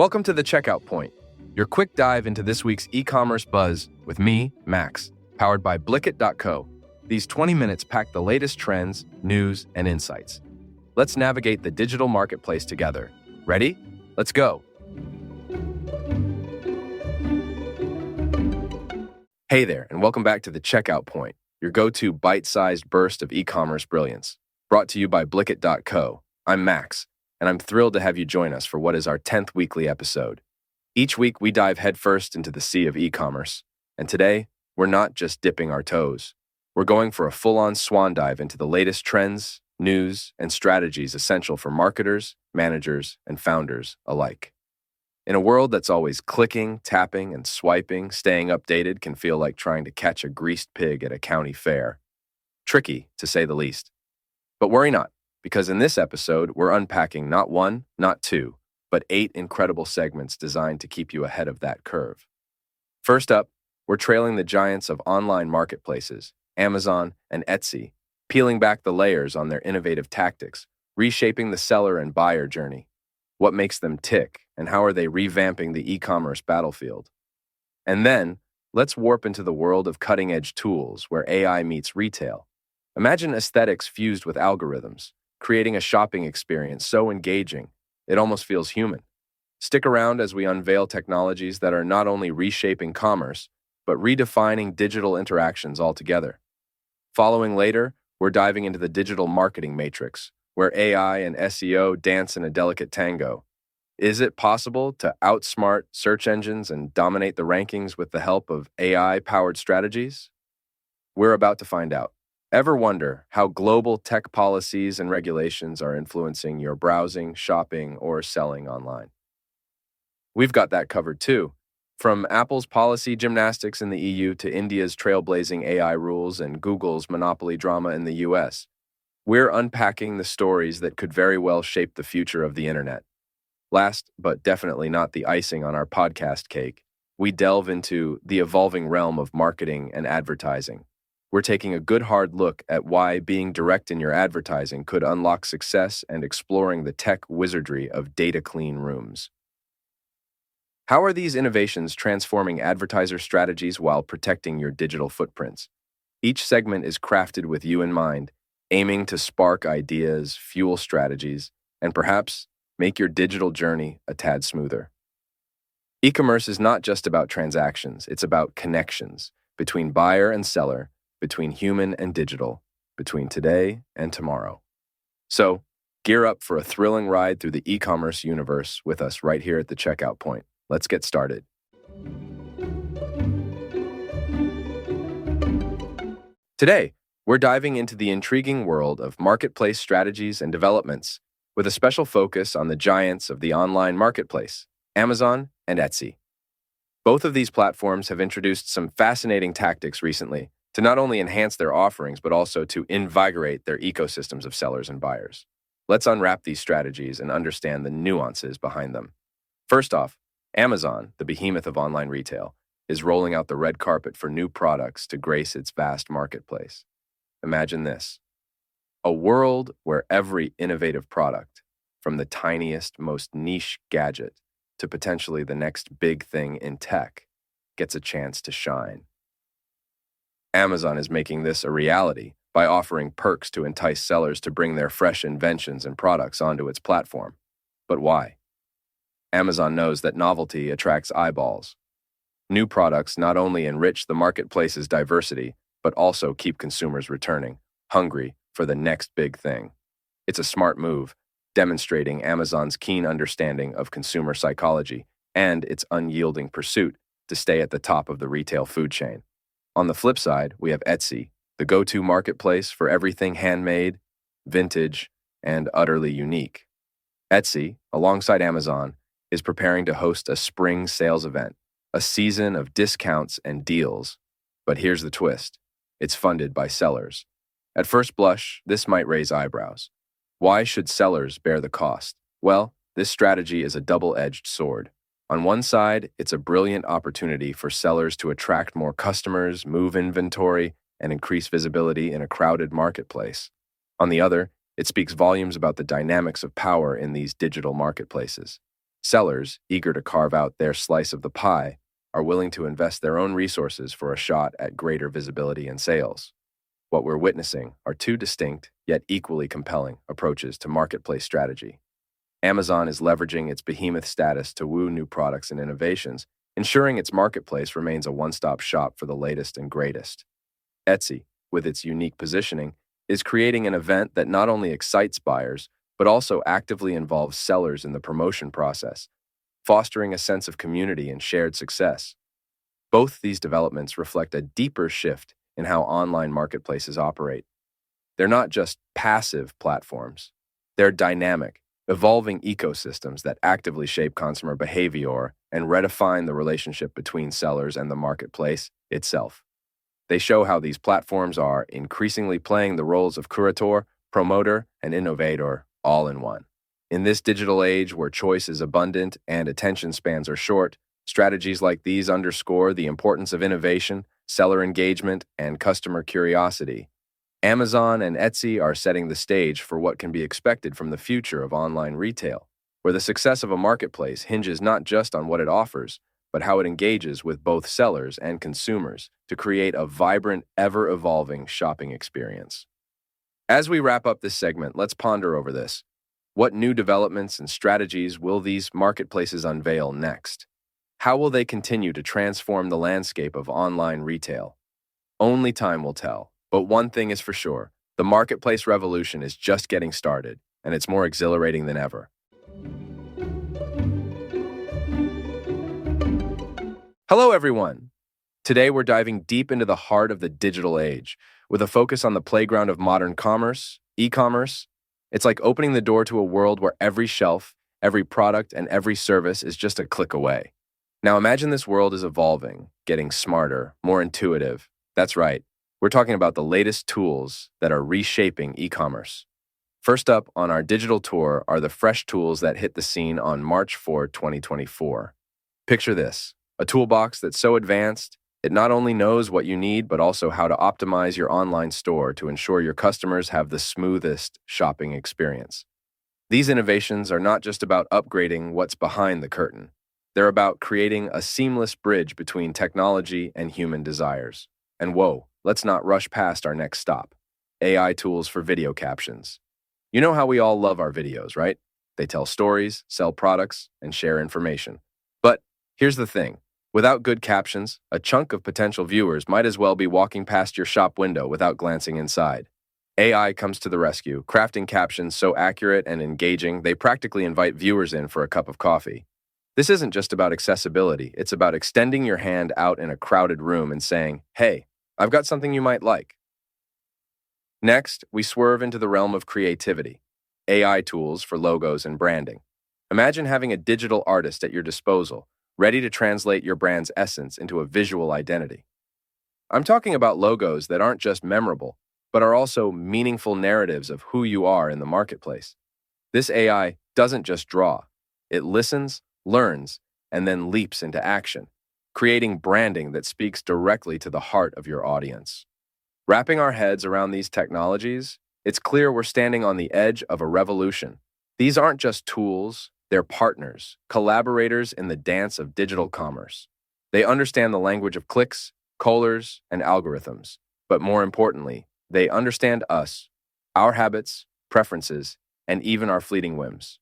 Welcome to the Checkout Point, your quick dive into this week's e-commerce buzz with me, Max, powered by Blickit.co. These 20 minutes pack the latest trends, news, and insights. Let's navigate the digital marketplace together. Ready? Let's go. Hey there, and welcome back to the Checkout Point, your go-to bite-sized burst of e-commerce brilliance. Brought to you by Blickit.co. I'm Max, and I'm thrilled to have you join us for what is our 10th weekly episode. Each week, we dive headfirst into the sea of e-commerce, and today, we're not just dipping our toes. We're going for a full-on swan dive into the latest trends, news, and strategies essential for marketers, managers, and founders alike. In a world that's always clicking, tapping, and swiping, staying updated can feel like trying to catch a greased pig at a county fair. Tricky, to say the least. But worry not, because in this episode, we're unpacking not one, not two, but 8 incredible segments designed to keep you ahead of that curve. First up, we're trailing the giants of online marketplaces, Amazon and Etsy, peeling back the layers on their innovative tactics, reshaping the seller and buyer journey. What makes them tick, and how are they revamping the e-commerce battlefield? And then, let's warp into the world of cutting-edge tools where AI meets retail. Imagine aesthetics fused with algorithms, creating a shopping experience so engaging, it almost feels human. Stick around as we unveil technologies that are not only reshaping commerce, but redefining digital interactions altogether. Following later, we're diving into the digital marketing matrix, where AI and SEO dance in a delicate tango. Is it possible to outsmart search engines and dominate the rankings with the help of AI-powered strategies? We're about to find out. Ever wonder how global tech policies and regulations are influencing your browsing, shopping, or selling online? We've got that covered too. From Apple's policy gymnastics in the EU to India's trailblazing AI rules and Google's monopoly drama in the US, we're unpacking the stories that could very well shape the future of the internet. Last, but definitely not the icing on our podcast cake, we delve into the evolving realm of marketing and advertising. We're taking a good hard look at why being direct in your advertising could unlock success and exploring the tech wizardry of data clean rooms. How are these innovations transforming advertiser strategies while protecting your digital footprints? Each segment is crafted with you in mind, aiming to spark ideas, fuel strategies, and perhaps make your digital journey a tad smoother. E-commerce is not just about transactions, it's about connections between buyer and seller, between human and digital, between today and tomorrow. So, gear up for a thrilling ride through the e-commerce universe with us right here at the Checkout Point. Let's get started. Today, we're diving into the intriguing world of marketplace strategies and developments, with a special focus on the giants of the online marketplace, Amazon and Etsy. Both of these platforms have introduced some fascinating tactics recently to not only enhance their offerings, but also to invigorate their ecosystems of sellers and buyers. Let's unwrap these strategies and understand the nuances behind them. First off, Amazon, the behemoth of online retail, is rolling out the red carpet for new products to grace its vast marketplace. Imagine this: a world where every innovative product, from the tiniest, most niche gadget to potentially the next big thing in tech, gets a chance to shine. Amazon is making this a reality by offering perks to entice sellers to bring their fresh inventions and products onto its platform. But why? Amazon knows that novelty attracts eyeballs. New products not only enrich the marketplace's diversity, but also keep consumers returning, hungry for the next big thing. It's a smart move, demonstrating Amazon's keen understanding of consumer psychology and its unyielding pursuit to stay at the top of the retail food chain. On the flip side, we have Etsy, the go-to marketplace for everything handmade, vintage, and utterly unique. Etsy, alongside Amazon, is preparing to host a spring sales event, a season of discounts and deals. But here's the twist: it's funded by sellers. At first blush, this might raise eyebrows. Why should sellers bear the cost? Well, this strategy is a double-edged sword. On one side, it's a brilliant opportunity for sellers to attract more customers, move inventory, and increase visibility in a crowded marketplace. On the other, it speaks volumes about the dynamics of power in these digital marketplaces. Sellers, eager to carve out their slice of the pie, are willing to invest their own resources for a shot at greater visibility and sales. What we're witnessing are two distinct, yet equally compelling, approaches to marketplace strategy. Amazon is leveraging its behemoth status to woo new products and innovations, ensuring its marketplace remains a one-stop shop for the latest and greatest. Etsy, with its unique positioning, is creating an event that not only excites buyers, but also actively involves sellers in the promotion process, fostering a sense of community and shared success. Both these developments reflect a deeper shift in how online marketplaces operate. They're not just passive platforms. They're dynamic, evolving ecosystems that actively shape consumer behavior and redefine the relationship between sellers and the marketplace itself. They show how these platforms are increasingly playing the roles of curator, promoter, and innovator all in one. In this digital age where choice is abundant and attention spans are short, strategies like these underscore the importance of innovation, seller engagement, and customer curiosity. Amazon and Etsy are setting the stage for what can be expected from the future of online retail, where the success of a marketplace hinges not just on what it offers, but how it engages with both sellers and consumers to create a vibrant, ever-evolving shopping experience. As we wrap up this segment, let's ponder over this. What new developments and strategies will these marketplaces unveil next? How will they continue to transform the landscape of online retail? Only time will tell, but one thing is for sure, the marketplace revolution is just getting started, and it's more exhilarating than ever. Hello, everyone. Today, we're diving deep into the heart of the digital age, with a focus on the playground of modern commerce, e-commerce. It's like opening the door to a world where every shelf, every product, and every service is just a click away. Now imagine this world is evolving, getting smarter, more intuitive. That's right, we're talking about the latest tools that are reshaping e-commerce. First up on our digital tour are the fresh tools that hit the scene on March 4, 2024. Picture this, a toolbox that's so advanced, it not only knows what you need, but also how to optimize your online store to ensure your customers have the smoothest shopping experience. These innovations are not just about upgrading what's behind the curtain. They're about creating a seamless bridge between technology and human desires. And whoa, let's not rush past our next stop. AI tools for video captions. You know how we all love our videos, right? They tell stories, sell products, and share information. But here's the thing. Without good captions, a chunk of potential viewers might as well be walking past your shop window without glancing inside. AI comes to the rescue, crafting captions so accurate and engaging they practically invite viewers in for a cup of coffee. This isn't just about accessibility, it's about extending your hand out in a crowded room and saying, "Hey, I've got something you might like." Next, we swerve into the realm of creativity. AI tools for logos and branding. Imagine having a digital artist at your disposal, ready to translate your brand's essence into a visual identity. I'm talking about logos that aren't just memorable, but are also meaningful narratives of who you are in the marketplace. This AI doesn't just draw. It listens, learns, and then leaps into action, creating branding that speaks directly to the heart of your audience. Wrapping our heads around these technologies, it's clear we're standing on the edge of a revolution. These aren't just tools, they're partners, collaborators in the dance of digital commerce. They understand the language of clicks, colors, and algorithms, but more importantly, they understand us, our habits, preferences, and even our fleeting whims.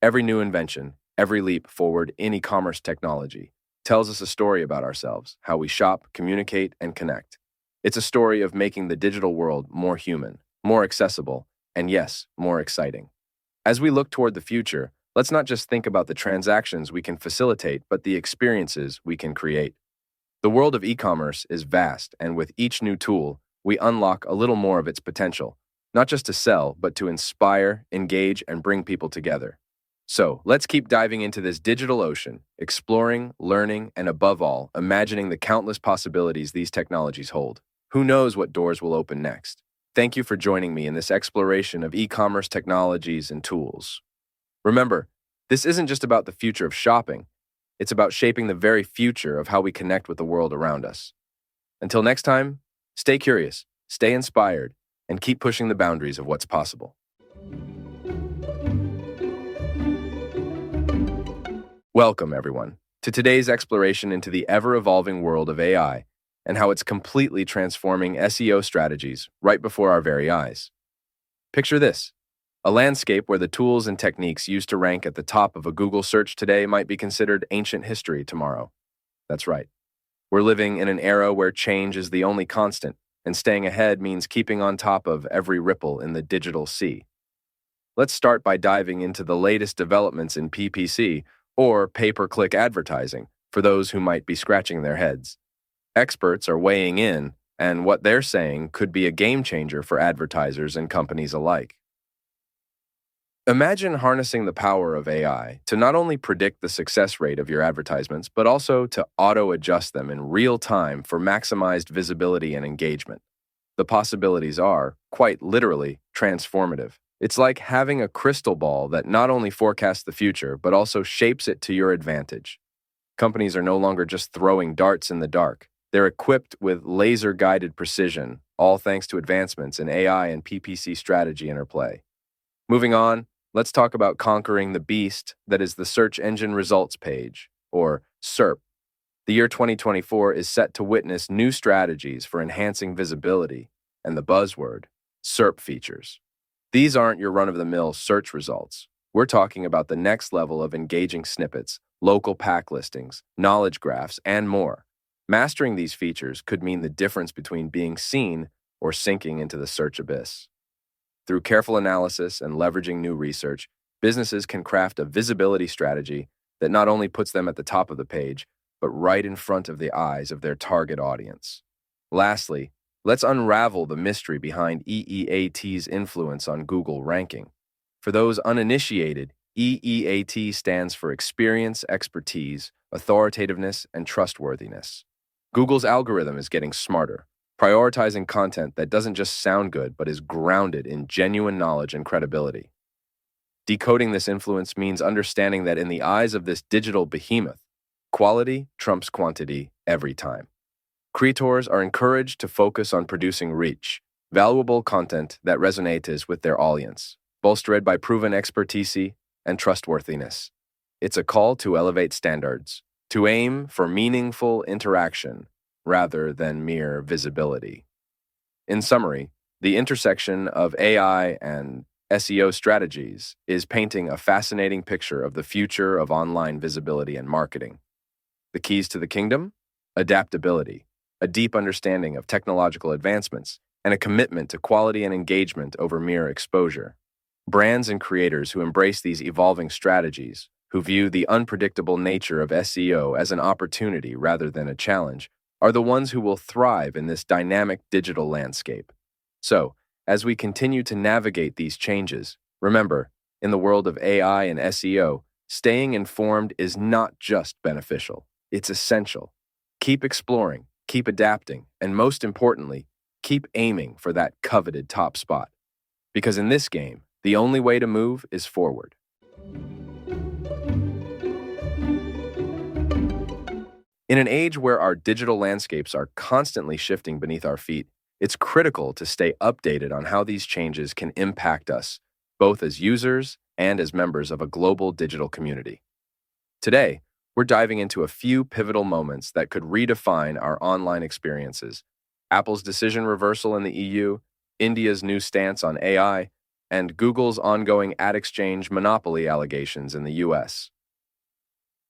Every new invention, every leap forward in e-commerce technology tells us a story about ourselves, how we shop, communicate, and connect. It's a story of making the digital world more human, more accessible, and yes, more exciting. As we look toward the future, let's not just think about the transactions we can facilitate, but the experiences we can create. The world of e-commerce is vast, and with each new tool, we unlock a little more of its potential, not just to sell, but to inspire, engage, and bring people together. So, let's keep diving into this digital ocean, exploring, learning, and above all, imagining the countless possibilities these technologies hold. Who knows what doors will open next? Thank you for joining me in this exploration of e-commerce technologies and tools. Remember, this isn't just about the future of shopping, it's about shaping the very future of how we connect with the world around us. Until next time, stay curious, stay inspired, and keep pushing the boundaries of what's possible. Welcome, everyone, to today's exploration into the ever-evolving world of AI and how it's completely transforming SEO strategies right before our very eyes. Picture this: a landscape where the tools and techniques used to rank at the top of a Google search today might be considered ancient history tomorrow. That's right. We're living in an era where change is the only constant, and staying ahead means keeping on top of every ripple in the digital sea. Let's start by diving into the latest developments in PPC, or pay-per-click advertising, for those who might be scratching their heads. Experts are weighing in, and what they're saying could be a game changer for advertisers and companies alike. Imagine harnessing the power of AI to not only predict the success rate of your advertisements, but also to auto-adjust them in real time for maximized visibility and engagement. The possibilities are, quite literally, transformative. It's like having a crystal ball that not only forecasts the future, but also shapes it to your advantage. Companies are no longer just throwing darts in the dark. They're equipped with laser-guided precision, all thanks to advancements in AI and PPC strategy interplay. Moving on, let's talk about conquering the beast that is the search engine results page, or SERP. The year 2024 is set to witness new strategies for enhancing visibility, and the buzzword, SERP features. These aren't your run-of-the-mill search results. We're talking about the next level of engaging snippets, local pack listings, knowledge graphs, and more. Mastering these features could mean the difference between being seen or sinking into the search abyss. Through careful analysis and leveraging new research, businesses can craft a visibility strategy that not only puts them at the top of the page, but right in front of the eyes of their target audience. Lastly, let's unravel the mystery behind EEAT's influence on Google ranking. For those uninitiated, EEAT stands for experience, expertise, authoritativeness, and trustworthiness. Google's algorithm is getting smarter, prioritizing content that doesn't just sound good but is grounded in genuine knowledge and credibility. Decoding this influence means understanding that in the eyes of this digital behemoth, quality trumps quantity every time. Creators are encouraged to focus on producing rich, valuable content that resonates with their audience, bolstered by proven expertise and trustworthiness. It's a call to elevate standards, to aim for meaningful interaction rather than mere visibility. In summary, the intersection of AI and SEO strategies is painting a fascinating picture of the future of online visibility and marketing. The keys to the kingdom? Adaptability, a deep understanding of technological advancements, and a commitment to quality and engagement over mere exposure. Brands and creators who embrace these evolving strategies, who view the unpredictable nature of SEO as an opportunity rather than a challenge, are the ones who will thrive in this dynamic digital landscape. So, as we continue to navigate these changes, remember, in the world of AI and SEO, staying informed is not just beneficial, it's essential. Keep exploring, keep adapting, and most importantly, keep aiming for that coveted top spot. Because in this game, the only way to move is forward. In an age where our digital landscapes are constantly shifting beneath our feet, it's critical to stay updated on how these changes can impact us, both as users and as members of a global digital community. Today, we're diving into a few pivotal moments that could redefine our online experiences: Apple's decision reversal in the EU, India's new stance on AI, and Google's ongoing ad exchange monopoly allegations in the US.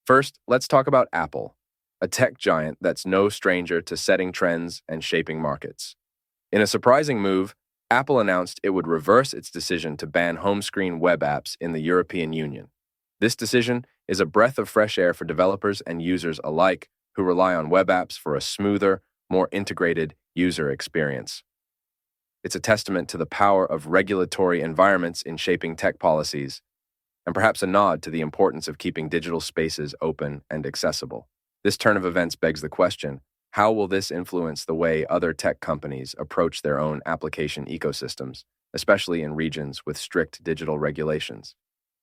First, let's talk about Apple, a tech giant that's no stranger to setting trends and shaping markets. In a surprising move, Apple announced it would reverse its decision to ban home screen web apps in the European Union. This decision is a breath of fresh air for developers and users alike who rely on web apps for a smoother, more integrated user experience. It's a testament to the power of regulatory environments in shaping tech policies, and perhaps a nod to the importance of keeping digital spaces open and accessible. This turn of events begs the question: how will this influence the way other tech companies approach their own application ecosystems, especially in regions with strict digital regulations?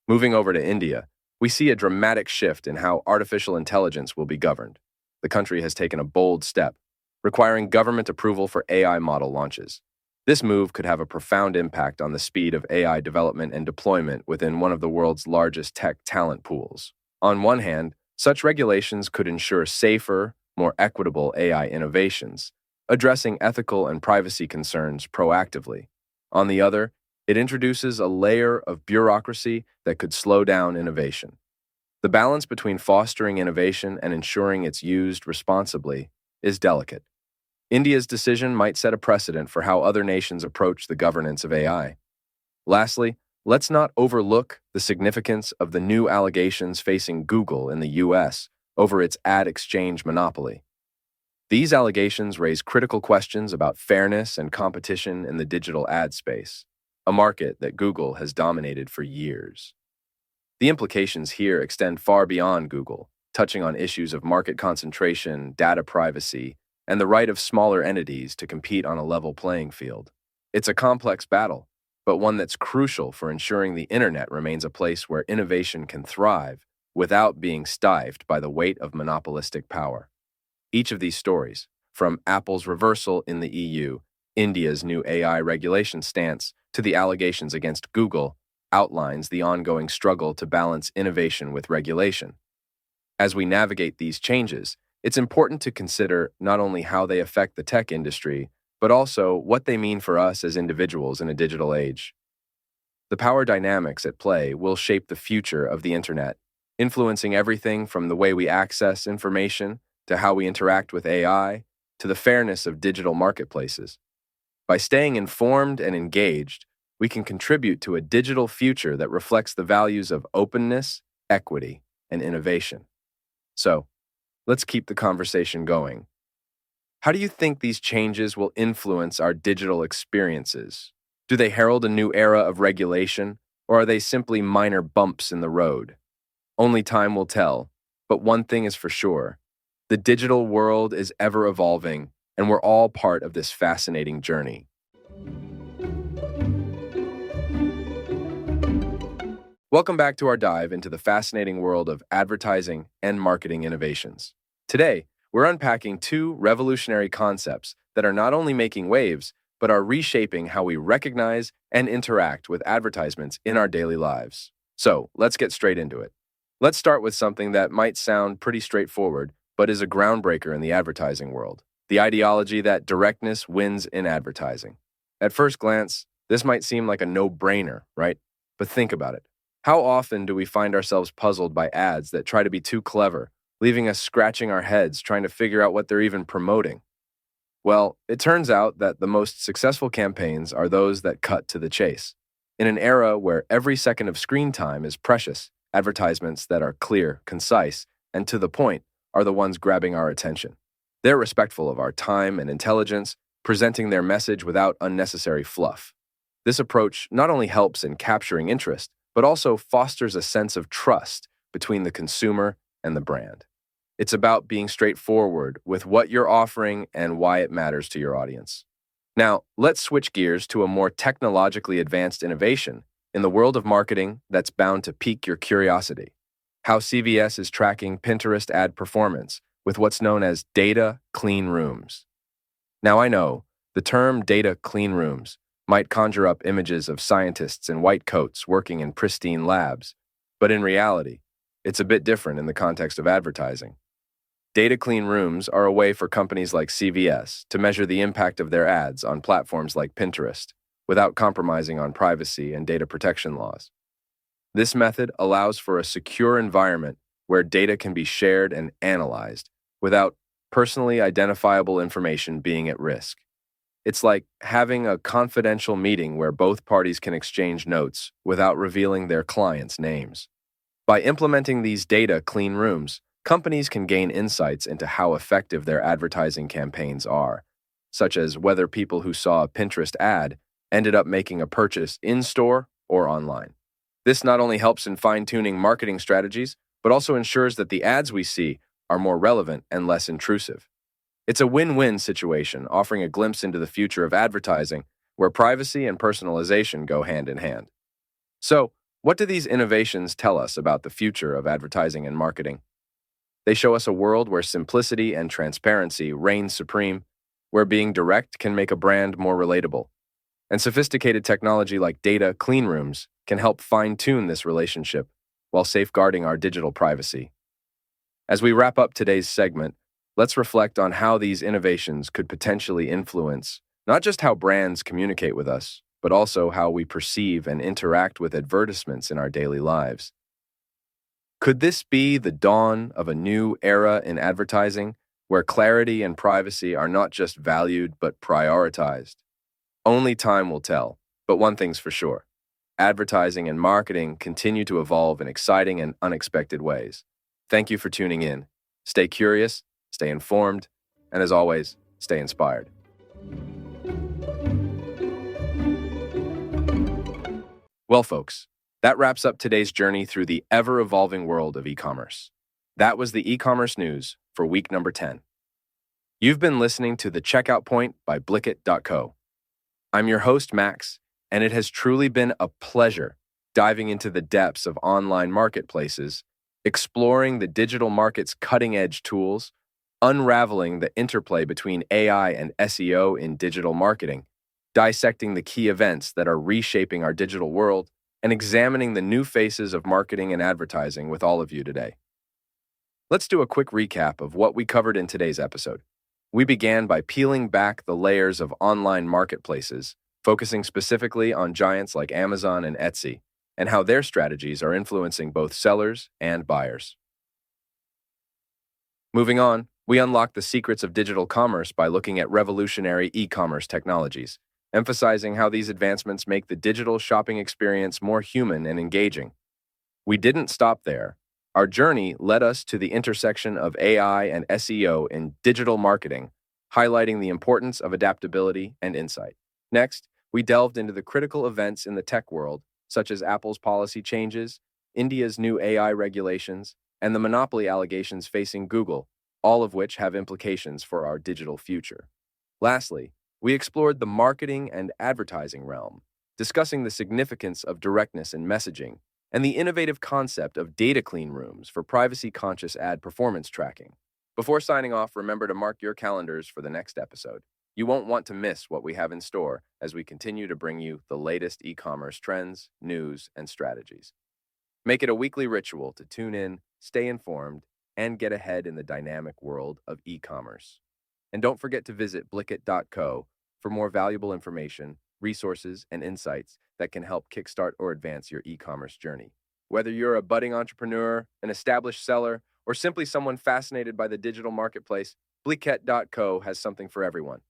Moving over to India, we see a dramatic shift in how artificial intelligence will be governed. The country has taken a bold step, requiring government approval for AI model launches. This move could have a profound impact on the speed of AI development and deployment within one of the world's largest tech talent pools. On one hand, such regulations could ensure safer, more equitable AI innovations, addressing ethical and privacy concerns proactively. On the other, it introduces a layer of bureaucracy that could slow down innovation. The balance between fostering innovation and ensuring it's used responsibly is delicate. India's decision might set a precedent for how other nations approach the governance of AI. Lastly, let's not overlook the significance of the new allegations facing Google in the US over its ad exchange monopoly. These allegations raise critical questions about fairness and competition in the digital ad space, a market that Google has dominated for years. The implications here extend far beyond Google, touching on issues of market concentration, data privacy, and the right of smaller entities to compete on a level playing field. It's a complex battle, but one that's crucial for ensuring the internet remains a place where innovation can thrive without being stifled by the weight of monopolistic power. Each of these stories, from Apple's reversal in the EU, India's new AI regulation stance, to the allegations against Google, outlines the ongoing struggle to balance innovation with regulation. As we navigate these changes, it's important to consider not only how they affect the tech industry, but also what they mean for us as individuals in a digital age. The power dynamics at play will shape the future of the internet, influencing everything from the way we access information to how we interact with AI to the fairness of digital marketplaces. By staying informed and engaged, we can contribute to a digital future that reflects the values of openness, equity, and innovation. So, let's keep the conversation going. How do you think these changes will influence our digital experiences? Do they herald a new era of regulation, or are they simply minor bumps in the road? Only time will tell, but one thing is for sure. The digital world is ever evolving, and we're all part of this fascinating journey. Welcome back to our dive into the fascinating world of advertising and marketing innovations. Today, we're unpacking two revolutionary concepts that are not only making waves, but are reshaping how we recognize and interact with advertisements in our daily lives. So, let's get straight into it. Let's start with something that might sound pretty straightforward, but is a groundbreaker in the advertising world: the ideology that directness wins in advertising. At first glance, this might seem like a no-brainer, right? But think about it. How often do we find ourselves puzzled by ads that try to be too clever, leaving us scratching our heads trying to figure out what they're even promoting? Well, it turns out that the most successful campaigns are those that cut to the chase. In an era where every second of screen time is precious, advertisements that are clear, concise, and to the point are the ones grabbing our attention. They're respectful of our time and intelligence, presenting their message without unnecessary fluff. This approach not only helps in capturing interest, but also fosters a sense of trust between the consumer and the brand. It's about being straightforward with what you're offering and why it matters to your audience. Now, let's switch gears to a more technologically advanced innovation in the world of marketing that's bound to pique your curiosity: how CVS is tracking Pinterest ad performance with what's known as data clean rooms. Now, I know the term data clean rooms might conjure up images of scientists in white coats working in pristine labs, but in reality, it's a bit different in the context of advertising. Data clean rooms are a way for companies like CVS to measure the impact of their ads on platforms like Pinterest without compromising on privacy and data protection laws. This method allows for a secure environment where data can be shared and analyzed without personally identifiable information being at risk. It's like having a confidential meeting where both parties can exchange notes without revealing their clients' names. By implementing these data clean rooms, companies can gain insights into how effective their advertising campaigns are, such as whether people who saw a Pinterest ad ended up making a purchase in-store or online. This not only helps in fine-tuning marketing strategies, but also ensures that the ads we see are more relevant and less intrusive. It's a win-win situation, offering a glimpse into the future of advertising, where privacy and personalization go hand in hand. So, what do these innovations tell us about the future of advertising and marketing? They show us a world where simplicity and transparency reign supreme, where being direct can make a brand more relatable. And sophisticated technology like data clean rooms can help fine-tune this relationship, while safeguarding our digital privacy. As we wrap up today's segment, let's reflect on how these innovations could potentially influence not just how brands communicate with us, but also how we perceive and interact with advertisements in our daily lives. Could this be the dawn of a new era in advertising, where clarity and privacy are not just valued but prioritized? Only time will tell, but one thing's for sure. Advertising and marketing continue to evolve in exciting and unexpected ways. Thank you for tuning in. Stay curious, stay informed, and as always, stay inspired. Well, folks, that wraps up today's journey through the ever-evolving world of e-commerce. That was the e-commerce news for week number 10. You've been listening to The Checkout Point by Blicket.co. I'm your host, Max, and it has truly been a pleasure diving into the depths of online marketplaces, exploring the digital market's cutting-edge tools, unraveling the interplay between AI and SEO in digital marketing, dissecting the key events that are reshaping our digital world, and examining the new faces of marketing and advertising with all of you today. Let's do a quick recap of what we covered in today's episode. We began by peeling back the layers of online marketplaces, focusing specifically on giants like Amazon and Etsy, and how their strategies are influencing both sellers and buyers. Moving on, we unlocked the secrets of digital commerce by looking at revolutionary e-commerce technologies, emphasizing how these advancements make the digital shopping experience more human and engaging. We didn't stop there. Our journey led us to the intersection of AI and SEO in digital marketing, highlighting the importance of adaptability and insight. Next, we delved into the critical events in the tech world, such as Apple's policy changes, India's new AI regulations, and the monopoly allegations facing Google, all of which have implications for our digital future. Lastly, we explored the marketing and advertising realm, discussing the significance of directness in messaging and the innovative concept of data clean rooms for privacy-conscious ad performance tracking. Before signing off, remember to mark your calendars for the next episode. You won't want to miss what we have in store as we continue to bring you the latest e-commerce trends, news, and strategies. Make it a weekly ritual to tune in, stay informed, and get ahead in the dynamic world of e-commerce. And don't forget to visit Blicket.co for more valuable information, resources, and insights that can help kickstart or advance your e-commerce journey. Whether you're a budding entrepreneur, an established seller, or simply someone fascinated by the digital marketplace, Blicket.co has something for everyone.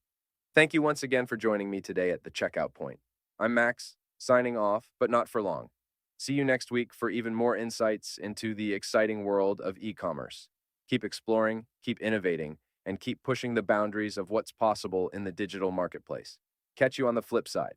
Thank you once again for joining me today at the Checkout Point. I'm Max, signing off, but not for long. See you next week for even more insights into the exciting world of e-commerce. Keep exploring, keep innovating, and keep pushing the boundaries of what's possible in the digital marketplace. Catch you on the flip side.